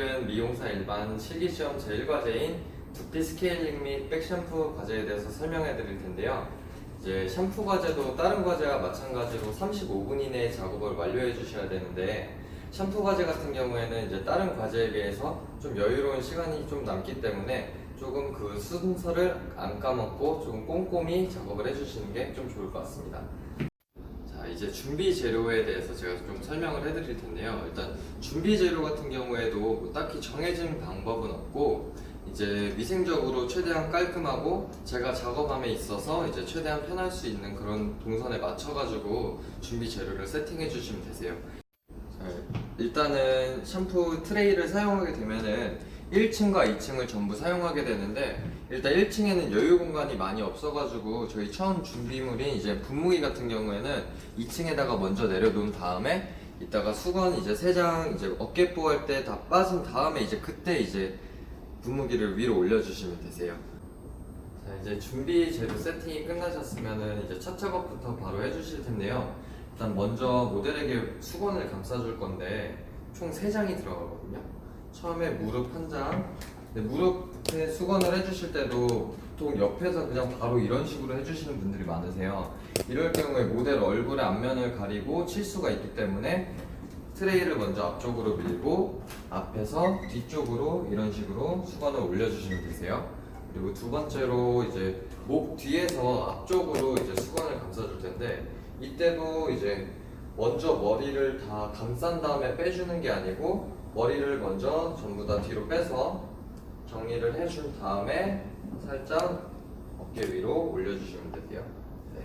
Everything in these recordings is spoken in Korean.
오늘은 미용사 일반 실기시험 제1과제인 두피 스케일링 및 백샴푸 과제에 대해서 설명해 드릴 텐데요. 이제 샴푸 과제도 다른 과제와 마찬가지로 35분 이내에 작업을 완료해 주셔야 되는데, 샴푸 과제 같은 경우에는 이제 다른 과제에 비해서 좀 여유로운 시간이 좀 남기 때문에 조금 그 순서를 안 까먹고 조금 꼼꼼히 작업을 해주시는 게 좀 좋을 것 같습니다. 자, 이제 준비 재료에 대해서 제가 좀 설명을 해드릴 텐데요. 일단 준비 재료 같은 경우에도 뭐 딱히 정해진 방법은 없고, 이제 위생적으로 최대한 깔끔하고 제가 작업함에 있어서 이제 최대한 편할 수 있는 그런 동선에 맞춰가지고 준비 재료를 세팅해 주시면 되세요. 자, 일단은 샴푸 트레이를 사용하게 되면은 1층과 2층을 전부 사용하게 되는데, 일단 1층에는 여유 공간이 많이 없어가지고 저희 처음 준비물인 이제 분무기 같은 경우에는 2층에다가 먼저 내려놓은 다음에 이따가 수건 이제 3장 이제 어깨 보할 때 다 빠진 다음에 이제 그때 이제 분무기를 위로 올려주시면 되세요. 자, 이제 준비 재료 세팅이 끝나셨으면은 이제 첫 작업부터 바로 해주실 텐데요. 일단 먼저 모델에게 수건을 감싸줄 건데 총 3장이 들어가거든요. 처음에 무릎 1장. 무릎에 수건을 해주실 때도 보통 옆에서 그냥 바로 이런 식으로 해주시는 분들이 많으세요. 이럴 경우에 모델 얼굴의 앞면을 가리고 칠 수가 있기 때문에 트레이를 먼저 앞쪽으로 밀고 앞에서 뒤쪽으로 이런 식으로 수건을 올려주시면 되세요. 그리고 두 번째로 이제 목 뒤에서 앞쪽으로 이제 수건을 감싸줄 텐데, 이때도 이제 먼저 머리를 다 감싼 다음에 빼주는 게 아니고 머리를 먼저 전부 다 뒤로 빼서 정리를 해준 다음에 살짝 어깨 위로 올려주시면 되세요. 네.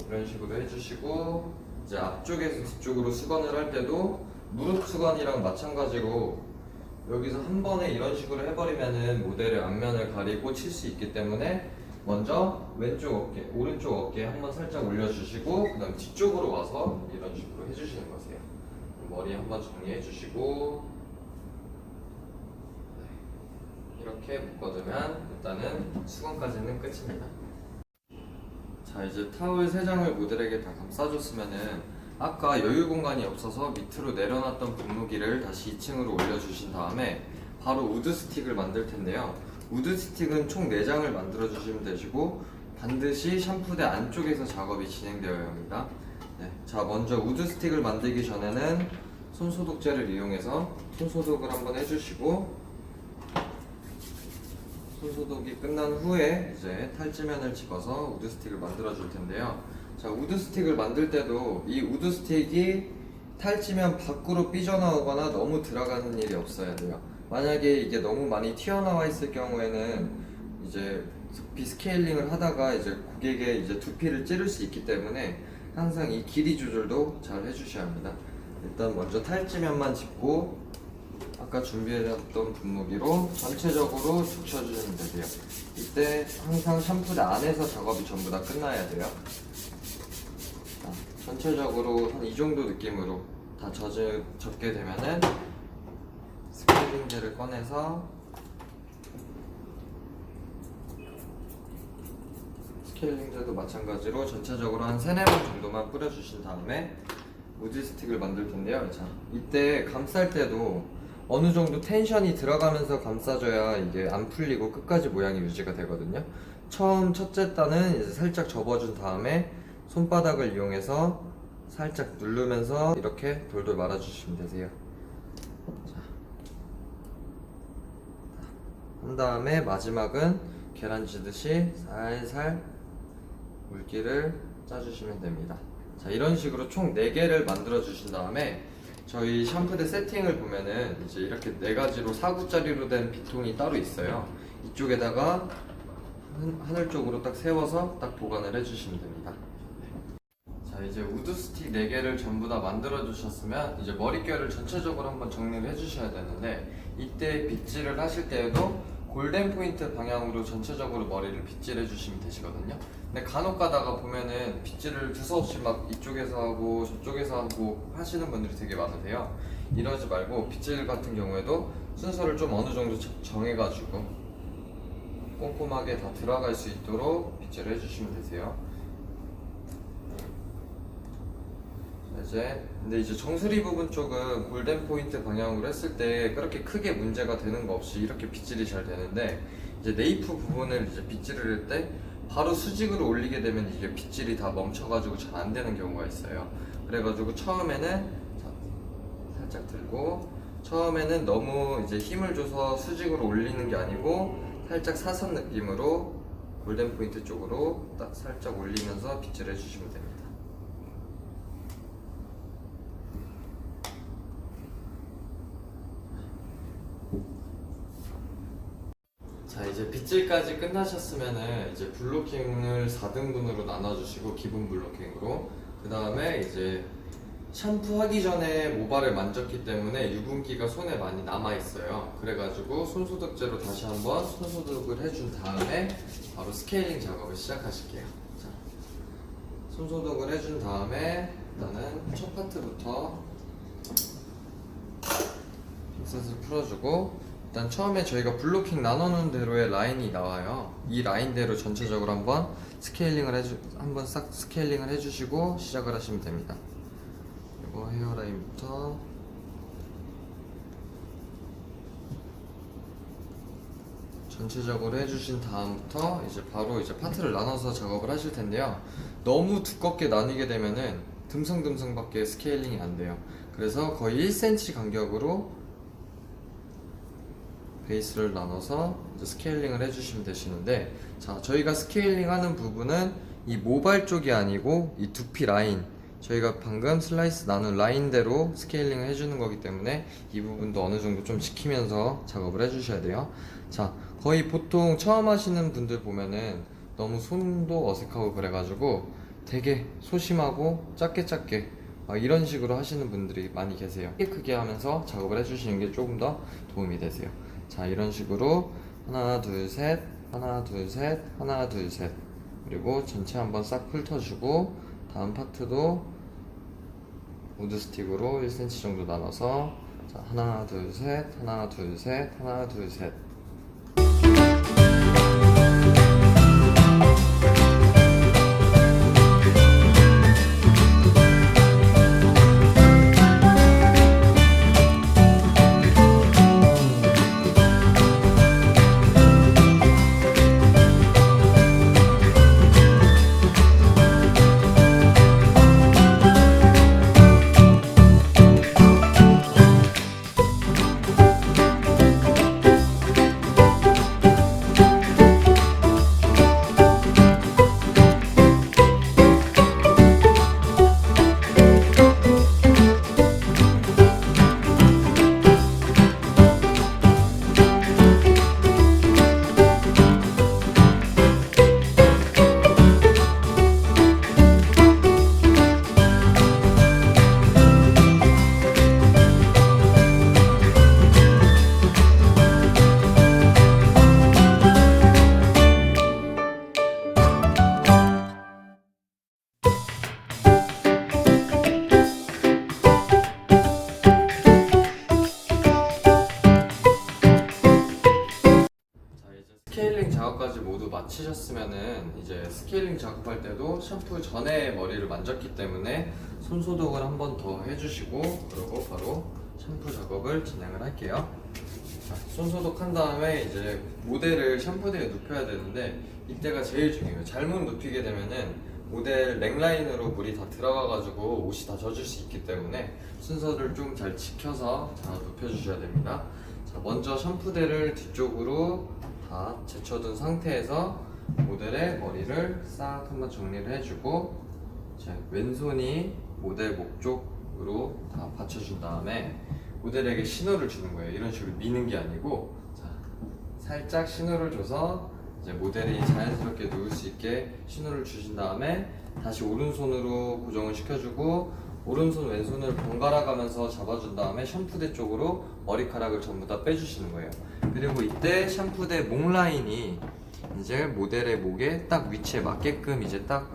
이런 식으로 해주시고, 이제 앞쪽에서 뒤쪽으로 수건을 할 때도 무릎 수건이랑 마찬가지로 여기서 한 번에 이런 식으로 해버리면은 모델의 앞면을 가리고 칠 수 있기 때문에 먼저 왼쪽 어깨, 오른쪽 어깨에 한번 살짝 올려주시고 그 다음 뒤쪽으로 와서 이런 식으로 해주시는 거세요. 머리 한번 정리해주시고, 네. 이렇게 묶어두면 일단은 수건까지는 끝입니다. 자, 이제 타월 3장을 모델에게 다 감싸줬으면은 아까 여유 공간이 없어서 밑으로 내려놨던 분무기를 다시 2층으로 올려주신 다음에 바로 우드 스틱을 만들 텐데요. 우드 스틱은 총 4장을 만들어 주시면 되시고 반드시 샴푸대 안쪽에서 작업이 진행되어야 합니다. 네. 자, 먼저 우드 스틱을 만들기 전에는 손소독제를 이용해서 손소독을 한번 해주시고, 손소독이 끝난 후에 이제 탈지면을 집어서 우드 스틱을 만들어 줄 텐데요. 자, 우드 스틱을 만들 때도 이 우드 스틱이 탈지면 밖으로 삐져나오거나 너무 들어가는 일이 없어야 돼요. 만약에 이게 너무 많이 튀어나와 있을 경우에는 이제 비스케일링을 하다가 이제 고객의 이제 두피를 찌를 수 있기 때문에 항상 이 길이 조절도 잘 해주셔야 합니다. 일단 먼저 탈지면만 짚고 아까 준비해놨던 분무기로 전체적으로 적셔주시면 되세요. 이때 항상 샴푸대 안에서 작업이 전부 다 끝나야 돼요. 자, 전체적으로 한 이 정도 느낌으로 다 젖게 되면은 스케일링 젤을 꺼내서 스케일링 젤도 마찬가지로 전체적으로 한 3-4번 정도만 뿌려주신 다음에 우드 스틱을 만들 텐데요. 자, 이때 감쌀 때도 어느 정도 텐션이 들어가면서 감싸줘야 이게 안 풀리고 끝까지 모양이 유지가 되거든요. 처음 첫째 단은 이제 살짝 접어준 다음에 손바닥을 이용해서 살짝 누르면서 이렇게 돌돌 말아주시면 되세요. 자, 한 다음에 마지막은 계란 지듯이 살살 물기를 짜주시면 됩니다. 자, 이런 식으로 총 4개를 만들어 주신 다음에 저희 샴푸대 세팅을 보면은 이제 이렇게 4가지로 4구짜리로 된 비통이 따로 있어요. 이쪽에다가 하늘 쪽으로 딱 세워서 딱 보관을 해주시면 됩니다. 자, 이제 우드 스틱 4개를 전부 다 만들어 주셨으면 이제 머릿결을 전체적으로 한번 정리를 해주셔야 되는데, 이때 빗질을 하실 때에도 골든 포인트 방향으로 전체적으로 머리를 빗질해 주시면 되시거든요. 근데 간혹 가다가 보면은 빗질을 두서없이 막 이쪽에서 하고 저쪽에서 하고 하시는 분들이 되게 많으세요. 이러지 말고 빗질 같은 경우에도 순서를 좀 어느 정도 정해가지고 꼼꼼하게 다 들어갈 수 있도록 빗질을 해주시면 되세요. 근데 이제 정수리 부분 쪽은 골든 포인트 방향으로 했을 때 그렇게 크게 문제가 되는 거 없이 이렇게 빗질이 잘 되는데, 이제 네이프 부분을 이제 빗질을 할 때 바로 수직으로 올리게 되면 이게 빗질이 다 멈춰가지고 잘 안 되는 경우가 있어요. 그래가지고 처음에는 살짝 들고, 처음에는 너무 이제 힘을 줘서 수직으로 올리는 게 아니고 살짝 사선 느낌으로 골든 포인트 쪽으로 딱 살짝 올리면서 빗질해 주시면 됩니다. 자, 이제 빗질까지 끝나셨으면은 이제 블로킹을 4등분으로 나눠주시고, 기본 블로킹으로. 그 다음에 이제 샴푸하기 전에 모발을 만졌기 때문에 유분기가 손에 많이 남아있어요. 그래가지고 손소독제로 다시 한번 손소독을 해준 다음에 바로 스케일링 작업을 시작하실게요. 자, 손소독을 해준 다음에 일단은 첫 파트부터 핀셋을 풀어주고, 일단 처음에 저희가 블로킹 나눠놓은 대로의 라인이 나와요. 이 라인대로 전체적으로 한번 한번 싹 스케일링을 해주시고 시작을 하시면 됩니다. 그리고 헤어라인부터 전체적으로 해주신 다음부터 이제 바로 이제 파트를 나눠서 작업을 하실 텐데요. 너무 두껍게 나뉘게 되면은 듬성듬성밖에 스케일링이 안 돼요. 그래서 거의 1cm 간격으로 베이스를 나눠서 이제 스케일링을 해주시면 되시는데, 자, 저희가 스케일링 하는 부분은 이 모발 쪽이 아니고 이 두피 라인, 저희가 방금 슬라이스 나눈 라인대로 스케일링을 해주는 거기 때문에 이 부분도 어느 정도 좀 지키면서 작업을 해주셔야 돼요. 자, 거의 보통 처음 하시는 분들 보면은 너무 손도 어색하고 그래가지고 되게 소심하고 작게 이런 식으로 하시는 분들이 많이 계세요. 크게 하면서 작업을 해주시는 게 조금 더 도움이 되세요. 자, 이런 식으로 하나 둘 셋, 하나 둘 셋, 하나 둘 셋, 그리고 전체 한번 싹 훑어주고 다음 파트도 우드 스틱으로 1cm 정도 나눠서, 자, 하나 둘 셋, 하나 둘 셋, 하나 둘 셋. 스케일링 작업까지 모두 마치셨으면은 이제 스케일링 작업할 때도 샴푸 전에 머리를 만졌기 때문에 손 소독을 한 번 더 해주시고, 그리고 바로 샴푸 작업을 진행을 할게요. 자, 손 소독한 다음에 이제 모델을 샴푸대에 눕혀야 되는데, 이때가 제일 중요해요. 잘못 눕히게 되면은 모델 넥라인으로 물이 다 들어가가지고 옷이 다 젖을 수 있기 때문에 순서를 좀 잘 지켜서 잘 눕혀주셔야 됩니다. 자, 먼저 샴푸대를 뒤쪽으로 다 제쳐둔 상태에서 모델의 머리를 싹 한번 정리를 해주고, 자, 왼손이 모델 목 쪽으로 다 받쳐준 다음에 모델에게 신호를 주는 거예요. 이런 식으로 미는 게 아니고, 자, 살짝 신호를 줘서 이제 모델이 자연스럽게 누울 수 있게 신호를 주신 다음에 다시 오른손으로 고정을 시켜주고, 오른손 왼손을 번갈아 가면서 잡아준 다음에 샴푸대 쪽으로 머리카락을 전부 다 빼주시는 거예요. 그리고 이때 샴푸대 목 라인이 이제 모델의 목에 딱 위치에 맞게끔 이제 딱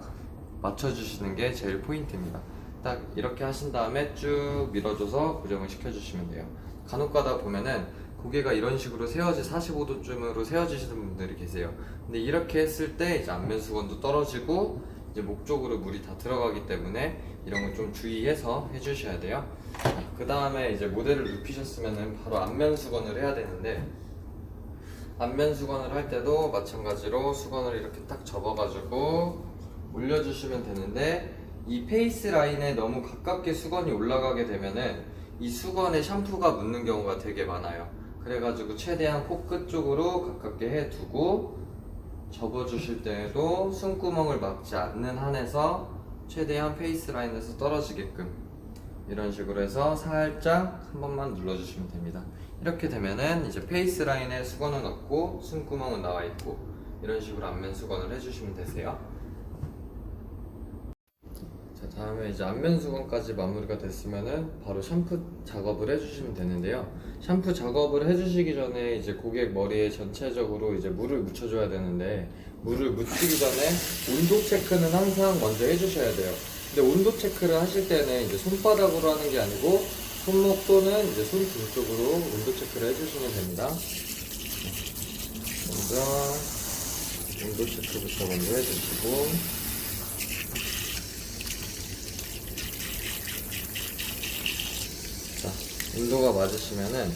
맞춰주시는 게 제일 포인트입니다. 딱 이렇게 하신 다음에 쭉 밀어줘서 고정을 시켜주시면 돼요. 간혹 가다 보면은 고개가 이런 식으로 45도쯤으로 세워지시는 분들이 계세요. 근데 이렇게 했을 때 이제 안면 수건도 떨어지고 이제 목 쪽으로 물이 다 들어가기 때문에 이런 거 좀 주의해서 해주셔야 돼요. 그 다음에 이제 모델을 눕히셨으면은 바로 앞면 수건을 해야 되는데, 앞면 수건을 할 때도 마찬가지로 수건을 이렇게 딱 접어가지고 올려주시면 되는데, 이 페이스 라인에 너무 가깝게 수건이 올라가게 되면은 이 수건에 샴푸가 묻는 경우가 되게 많아요. 그래가지고 최대한 코끝 쪽으로 가깝게 해두고 접어주실 때에도 숨구멍을 막지 않는 한에서 최대한 페이스 라인에서 떨어지게끔 이런 식으로 해서 살짝 한 번만 눌러주시면 됩니다. 이렇게 되면은 이제 페이스 라인에 수건은 없고 숨구멍은 나와 있고 이런 식으로 앞면 수건을 해주시면 되세요. 자, 다음에 이제 앞면 수건까지 마무리가 됐으면은 바로 샴푸 작업을 해주시면 되는데요. 샴푸 작업을 해주시기 전에 이제 고객 머리에 전체적으로 이제 물을 묻혀줘야 되는데, 물을 묻히기 전에 온도 체크는 항상 먼저 해주셔야 돼요. 근데 온도 체크를 하실 때는 이제 손바닥으로 하는 게 아니고 손목 또는 이제 손등 쪽으로 온도 체크를 해주시면 됩니다. 먼저 온도 체크부터 먼저 해주시고, 온도가 맞으시면은,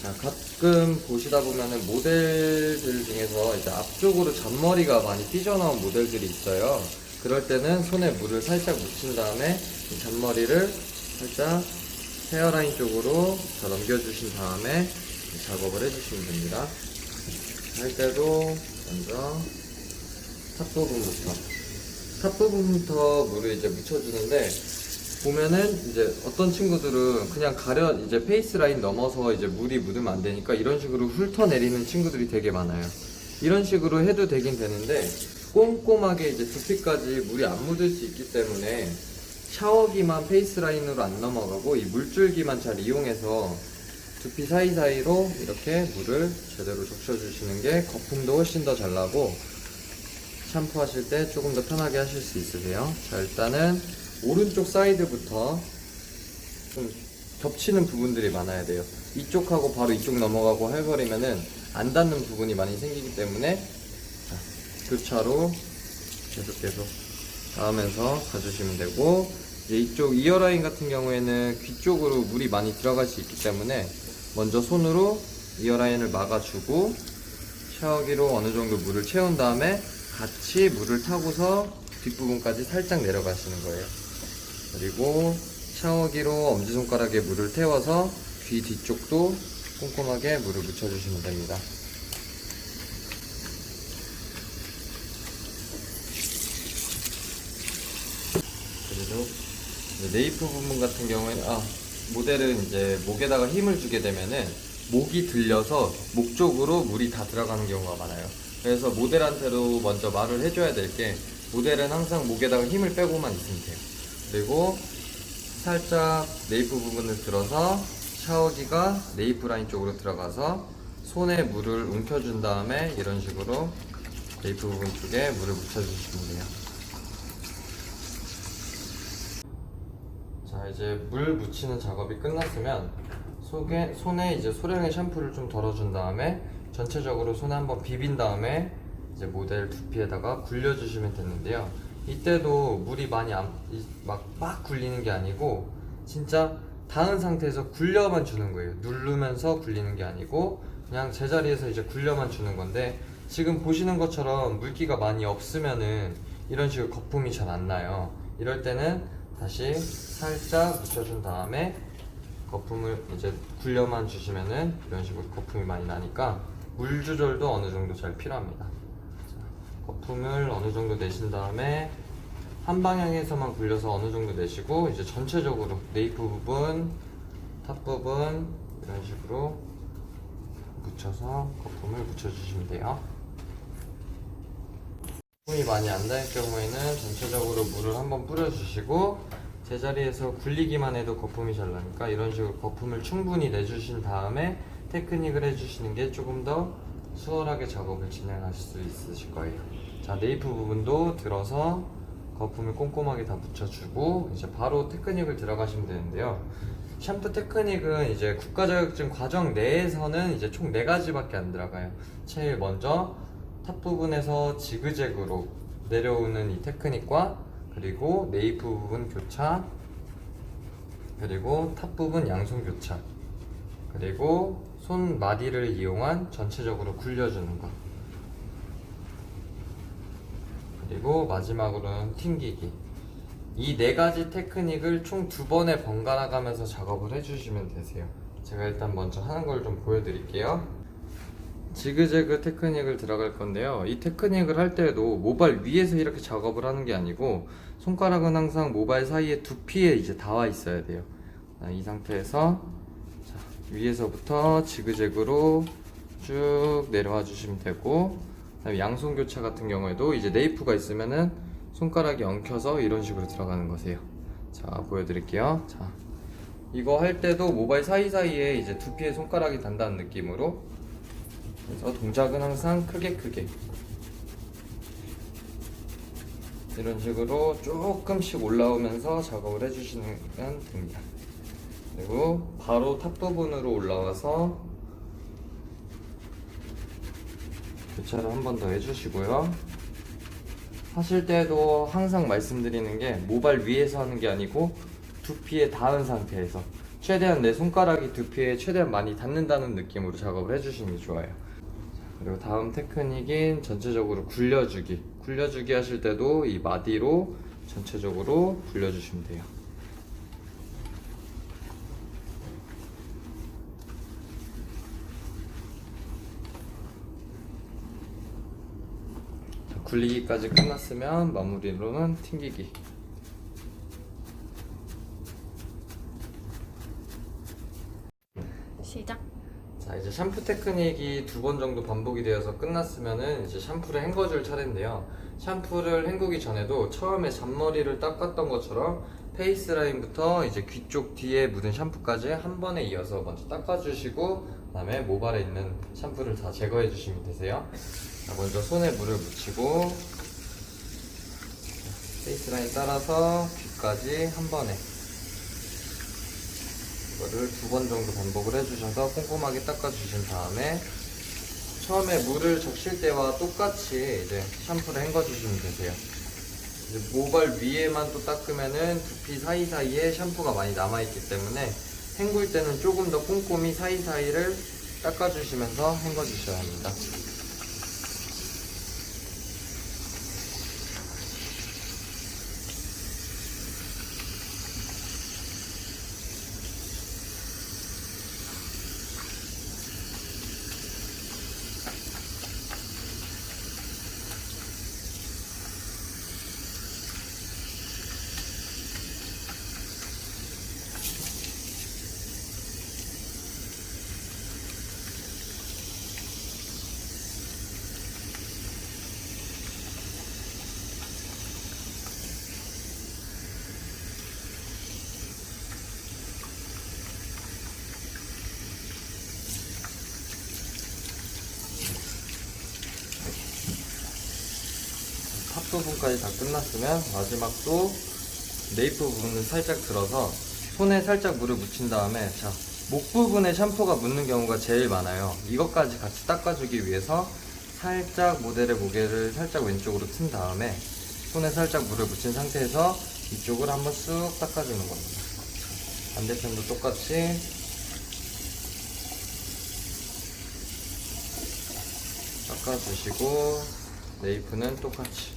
자, 가끔 보시다 보면은 모델들 중에서 이제 앞쪽으로 잔머리가 많이 삐져나온 모델들이 있어요. 그럴 때는 손에 물을 살짝 묻힌 다음에 이 잔머리를 살짝 헤어라인 쪽으로 더 넘겨주신 다음에 작업을 해주시면 됩니다. 할 때도 먼저 탑 부분부터 물을 이제 묻혀주는데, 보면은 이제 어떤 친구들은 그냥 이제 페이스 라인 넘어서 이제 물이 묻으면 안 되니까 이런 식으로 훑어내리는 친구들이 되게 많아요. 이런 식으로 해도 되긴 되는데, 꼼꼼하게 이제 두피까지 물이 안 묻을 수 있기 때문에 샤워기만 페이스 라인으로 안 넘어가고 이 물줄기만 잘 이용해서 두피 사이사이로 이렇게 물을 제대로 적셔주시는 게 거품도 훨씬 더 잘 나고 샴푸하실 때 조금 더 편하게 하실 수 있으세요. 자, 일단은 오른쪽 사이드부터 좀 겹치는 부분들이 많아야 돼요. 이쪽하고 바로 이쪽 넘어가고 해버리면은 안 닿는 부분이 많이 생기기 때문에 교차로 계속 닿으면서 가주시면 되고, 이제 이쪽 이어라인 같은 경우에는 귀 쪽으로 물이 많이 들어갈 수 있기 때문에 먼저 손으로 이어라인을 막아주고 샤워기로 어느 정도 물을 채운 다음에 같이 물을 타고서 뒷부분까지 살짝 내려가시는 거예요. 그리고 샤워기로 엄지손가락에 물을 태워서 귀 뒤쪽도 꼼꼼하게 물을 묻혀주시면 됩니다. 그리고 네이프 부분 같은 경우에는 모델은 이제 목에다가 힘을 주게 되면은 목이 들려서 목 쪽으로 물이 다 들어가는 경우가 많아요. 그래서 모델한테도 먼저 말을 해줘야 될 게, 모델은 항상 목에다가 힘을 빼고만 있으면 돼요. 그리고 살짝 네이프 부분을 들어서 샤워기가 네이프 라인 쪽으로 들어가서 손에 물을 움켜준 다음에 이런 식으로 네이프 부분 쪽에 물을 묻혀주시면 돼요. 자, 이제 물 묻히는 작업이 끝났으면 손에 이제 소량의 샴푸를 좀 덜어준 다음에 전체적으로 손에 한번 비빈 다음에 이제 모델 두피에다가 굴려주시면 되는데요. 이때도 물이 많이 막 굴리는 게 아니고 진짜 닿은 상태에서 굴려만 주는 거예요. 누르면서 굴리는 게 아니고 그냥 제자리에서 이제 굴려만 주는 건데, 지금 보시는 것처럼 물기가 많이 없으면은 이런 식으로 거품이 잘 안 나요. 이럴 때는 다시 살짝 묻혀준 다음에 거품을 이제 굴려만 주시면은 이런 식으로 거품이 많이 나니까 물 조절도 어느 정도 잘 필요합니다. 거품을 어느 정도 내신 다음에 한 방향에서만 굴려서 어느 정도 내시고, 이제 전체적으로 네이프 부분, 탑 부분 이런 식으로 묻혀서 거품을 묻혀주시면 돼요. 거품이 많이 안 닿을 경우에는 전체적으로 물을 한번 뿌려주시고, 제자리에서 굴리기만 해도 거품이 잘 나니까 이런 식으로 거품을 충분히 내주신 다음에 테크닉을 해주시는 게 조금 더 수월하게 작업을 진행하실 수 있으실 거예요. 자, 네이프 부분도 들어서 거품을 꼼꼼하게 다 묻혀주고 이제 바로 테크닉을 들어가시면 되는데요. 샴푸 테크닉은 이제 국가자격증 과정 내에서는 이제 총 4가지밖에 안 들어가요. 제일 먼저 탑 부분에서 지그재그로 내려오는 이 테크닉과 그리고 네이프 부분 교차, 그리고 탑 부분 양손 교차, 그리고 손 마디를 이용한 전체적으로 굴려주는 것, 그리고 마지막으로는 튕기기. 이 네 가지 테크닉을 총 2번에 번갈아 가면서 작업을 해주시면 되세요. 제가 일단 먼저 하는 걸 좀 보여드릴게요. 지그재그 테크닉을 들어갈 건데요. 이 테크닉을 할 때에도 모발 위에서 이렇게 작업을 하는 게 아니고 손가락은 항상 모발 사이에 두피에 이제 닿아 있어야 돼요. 이 상태에서 위에서부터 지그재그로 쭉 내려와 주시면 되고, 그다음에 양손 교차 같은 경우에도 이제 네이프가 있으면은 손가락이 엉켜서 이런 식으로 들어가는 거세요. 자, 보여드릴게요. 자, 이거 할 때도 모발 사이사이에 이제 두피에 손가락이 닿는다는 느낌으로, 그래서 동작은 항상 크게 이런 식으로 조금씩 올라오면서 작업을 해주시면 됩니다. 그리고 바로 탑 부분으로 올라와서 교차를 한 번 더 해주시고요. 하실 때도 항상 말씀드리는 게 모발 위에서 하는 게 아니고 두피에 닿은 상태에서 최대한 내 손가락이 두피에 최대한 많이 닿는다는 느낌으로 작업을 해주시는 게 좋아요. 그리고 다음 테크닉인 전체적으로 굴려주기 하실 때도 이 마디로 전체적으로 굴려주시면 돼요. 굴리기까지 끝났으면 마무리로는 튕기기. 시작. 자, 이제 샴푸 테크닉이 2번 정도 반복이 되어서 끝났으면은 이제 샴푸를 헹궈줄 차례인데요. 샴푸를 헹구기 전에도 처음에 잔머리를 닦았던 것처럼 페이스 라인부터 이제 귀 쪽 뒤에 묻은 샴푸까지 한 번에 이어서 먼저 닦아주시고, 그 다음에 모발에 있는 샴푸를 다 제거해 주시면 되세요. 자, 먼저 손에 물을 묻히고 페이스 라인 따라서 귀까지 한 번에, 이거를 2번 정도 반복을 해주셔서 꼼꼼하게 닦아주신 다음에 처음에 물을 적실 때와 똑같이 이제 샴푸를 헹궈주시면 되세요. 이제 모발 위에만 또 닦으면은 두피 사이사이에 샴푸가 많이 남아있기 때문에 헹굴 때는 조금 더 꼼꼼히 사이사이를 닦아주시면서 헹궈주셔야 합니다. 탑 부분까지 다 끝났으면 마지막도 네이프 부분을 살짝 들어서 손에 살짝 물을 묻힌 다음에, 자, 목 부분에 샴푸가 묻는 경우가 제일 많아요. 이것까지 같이 닦아주기 위해서 살짝 모델의 무게를 살짝 왼쪽으로 튼 다음에 손에 살짝 물을 묻힌 상태에서 이쪽을 한번 쑥 닦아주는 겁니다. 반대편도 똑같이 닦아주시고, 네이프는 똑같이.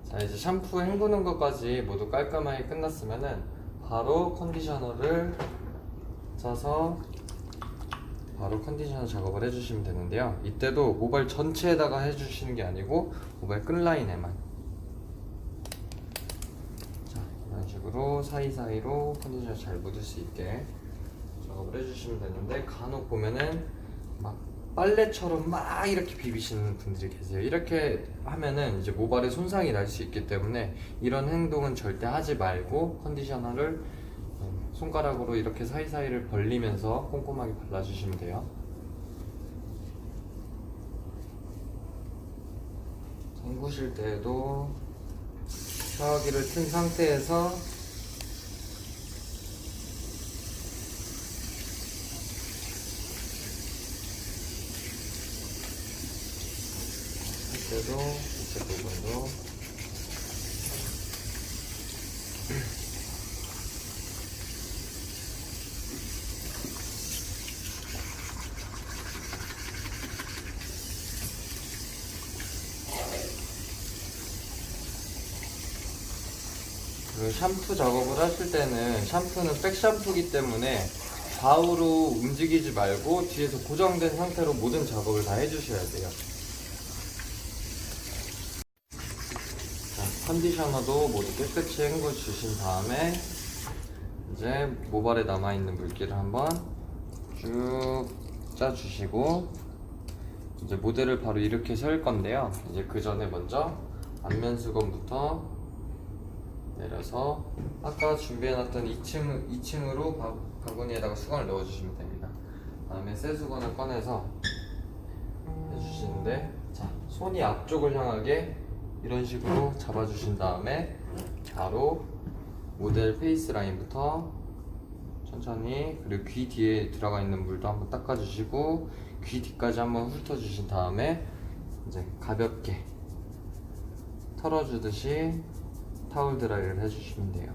자, 이제 샴푸 헹구는 것까지 모두 깔끔하게 끝났으면은 바로 컨디셔너를 짜서 바로 컨디셔너 작업을 해주시면 되는데요. 이때도 모발 전체에다가 해주시는 게 아니고 모발 끝라인에만, 자, 이런 식으로 사이사이로 컨디셔너 잘 묻을 수 있게 작업을 해주시면 되는데, 간혹 보면은 막 빨래처럼 막 이렇게 비비시는 분들이 계세요. 이렇게 하면은 이제 모발에 손상이 날 수 있기 때문에 이런 행동은 절대 하지 말고 컨디셔너를 손가락으로 이렇게 사이사이를 벌리면서 꼼꼼하게 발라주시면 돼요. 헹구실 때에도 샤워기를 튼 상태에서 밑에도 밑에 부분도 그 샴푸 작업을 하실 때는 샴푸는 백샴푸이기 때문에 좌우로 움직이지 말고 뒤에서 고정된 상태로 모든 작업을 다 해주셔야 돼요. 자, 컨디셔너도 모두 깨끗이 헹궈 주신 다음에 이제 모발에 남아있는 물기를 한번 쭉 짜주시고 이제 모델을 바로 이렇게 세울 건데요. 이제 그 전에 먼저 앞면 수건부터 내려서 아까 준비해놨던 2층으로 바구니에다가 수건을 넣어주시면 됩니다. 다음에 새 수건을 꺼내서 해주시는데, 자, 손이 앞쪽을 향하게 이런 식으로 잡아주신 다음에 바로 모델 페이스 라인부터 천천히, 그리고 귀 뒤에 들어가 있는 물도 한번 닦아주시고 귀 뒤까지 한번 훑어주신 다음에 이제 가볍게 털어주듯이 타올 드라이를 해주시면 돼요.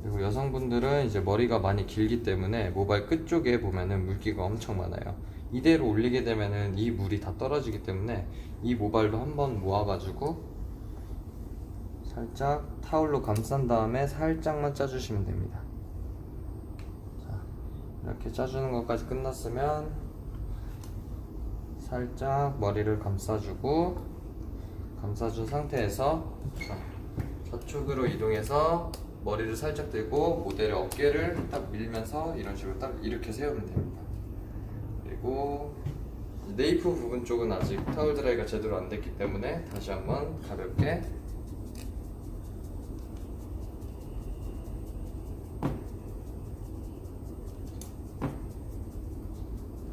그리고 여성분들은 이제 머리가 많이 길기 때문에 모발 끝쪽에 보면은 물기가 엄청 많아요. 이대로 올리게 되면은 이 물이 다 떨어지기 때문에 이 모발도 한번 모아가지고 살짝 타올로 감싼 다음에 살짝만 짜주시면 됩니다. 자, 이렇게 짜주는 것까지 끝났으면 살짝 머리를 감싸주고, 감싸준 상태에서 저쪽으로 이동해서 머리를 살짝 들고 모델의 어깨를 딱 밀면서 이런 식으로 딱 이렇게 세우면 됩니다. 그리고 네이프 부분 쪽은 아직 타올 드라이가 제대로 안 됐기 때문에 다시 한번 가볍게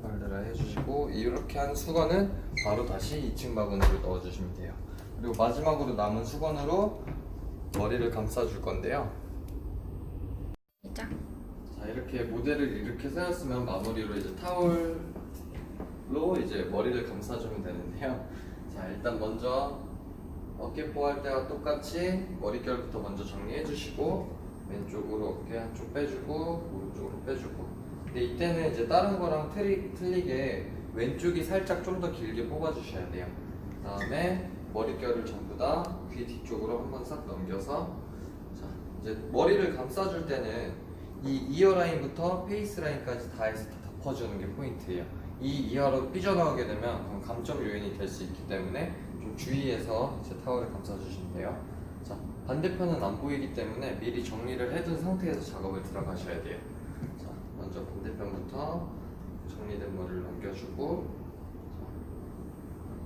타올 드라이 해주시고, 이렇게 한 수건은 바로 다시 2층 바구니로 넣어주시면 돼요. 그리고 마지막으로 남은 수건으로 머리를 감싸줄 건데요. 시작. 자, 이렇게 모델을 이렇게 세웠으면 마무리로 이제 타올로 이제 머리를 감싸주면 되는데요. 자, 일단 먼저 어깨포 할 때와 똑같이 머릿결부터 먼저 정리해 주시고, 왼쪽으로 어깨 한쪽 빼주고 오른쪽으로 빼주고. 근데 이때는 이제 다른 거랑 틀리게 왼쪽이 살짝 좀 더 길게 뽑아 주셔야 돼요. 그 다음에 머릿결을 전부 다 귀 뒤쪽으로 한번 싹 넘겨서, 자, 이제 머리를 감싸줄 때는 이 이어라인부터 페이스 라인까지 다 해서 다 덮어주는 게 포인트예요. 이 이하로 삐져나오게 되면 그럼 감점 요인이 될 수 있기 때문에 좀 주의해서 이제 타월을 감싸주시면 돼요. 자, 반대편은 안 보이기 때문에 미리 정리를 해둔 상태에서 작업을 들어가셔야 돼요. 자, 먼저 반대편부터 정리된 머리를 넘겨주고,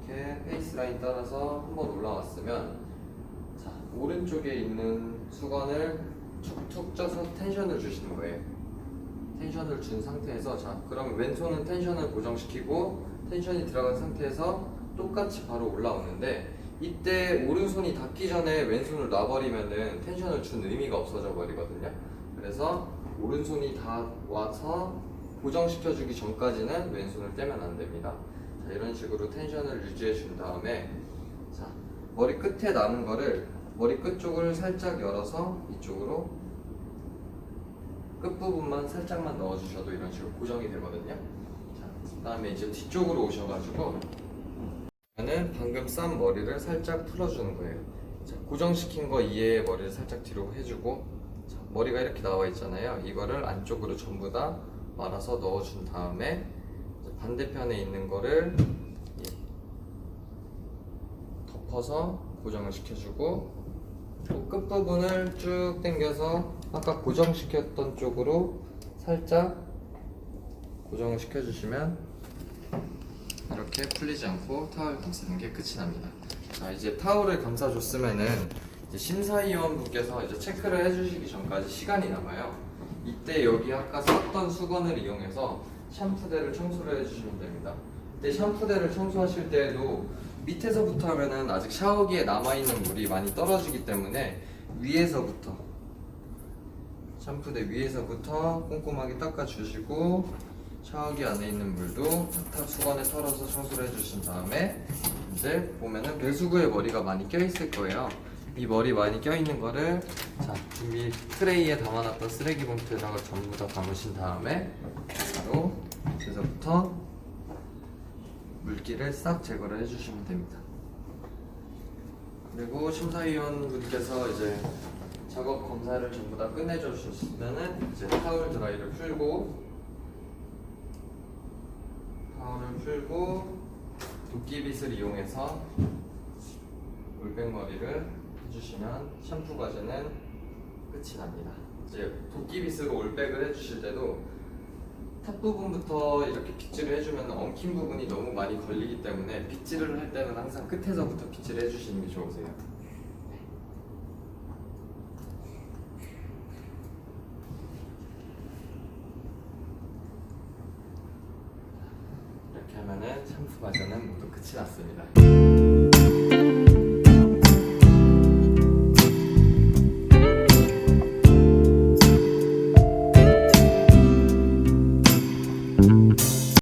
이렇게 페이스 라인 따라서 한번 올라왔으면, 자, 오른쪽에 있는 수건을 툭툭 쪄서 텐션을 주시는 거예요. 텐션을 준 상태에서, 자, 그럼 왼손은 텐션을 고정시키고 텐션이 들어간 상태에서 똑같이 바로 올라오는데, 이때 오른손이 닿기 전에 왼손을 놔버리면은 텐션을 준 의미가 없어져 버리거든요. 그래서 오른손이 다 와서 고정시켜주기 전까지는 왼손을 떼면 안 됩니다. 자, 이런 식으로 텐션을 유지해 준 다음에, 자, 머리 끝에 남은 거를 머리 끝쪽을 살짝 열어서 이쪽으로 끝부분만 살짝만 넣어주셔도 이런 식으로 고정이 되거든요. 자, 그 다음에 이제 뒤쪽으로 오셔가지고 저는 방금 싼 머리를 살짝 풀어주는 거예요. 자, 고정시킨 거 이외에 머리를 살짝 뒤로 해주고, 자, 머리가 이렇게 나와 있잖아요. 이거를 안쪽으로 전부 다 말아서 넣어준 다음에 반대편에 있는 거를 덮어서 고정을 시켜주고, 또 끝부분을 쭉 당겨서 아까 고정시켰던 쪽으로 살짝 고정을 시켜주시면 이렇게 풀리지 않고 타월 감싸는 게 끝이 납니다. 자, 이제 타월을 감싸줬으면은 이제 심사위원분께서 이제 체크를 해주시기 전까지 시간이 남아요. 이때 여기 아까 썼던 수건을 이용해서 샴푸대를 청소를 해주시면 됩니다. 이때 샴푸대를 청소하실 때에도 밑에서부터 하면은 아직 샤워기에 남아있는 물이 많이 떨어지기 때문에 위에서부터, 샴푸대 위에서부터 꼼꼼하게 닦아주시고, 샤워기 안에 있는 물도 탁탁 수건에 털어서 청소를 해주신 다음에 이제 보면은 배수구에 머리가 많이 껴있을 거예요. 이 머리 많이 껴있는 거를 자 준비 트레이에 담아놨던 쓰레기 봉투에다가 전부 다 담으신 다음에 바로 여기서부터 물기를 싹 제거를 해주시면 됩니다. 그리고 심사위원분께서 이제 작업 검사를 전부 다 끝내주셨으면은 이제 타월 드라이를 풀고 도끼빗을 이용해서 올백머리를 해주시면 샴푸 과제는 끝이 납니다. 이제 도끼빗으로 올백을 해주실 때도 탑 부분부터 이렇게 빗질을 해주면 엉킨 부분이 너무 많이 걸리기 때문에 빗질을 할 때는 항상 끝에서부터 빗질을 해주시는 게 좋으세요. 이렇게 하면은 샴푸 과정은 모두 끝이 났습니다.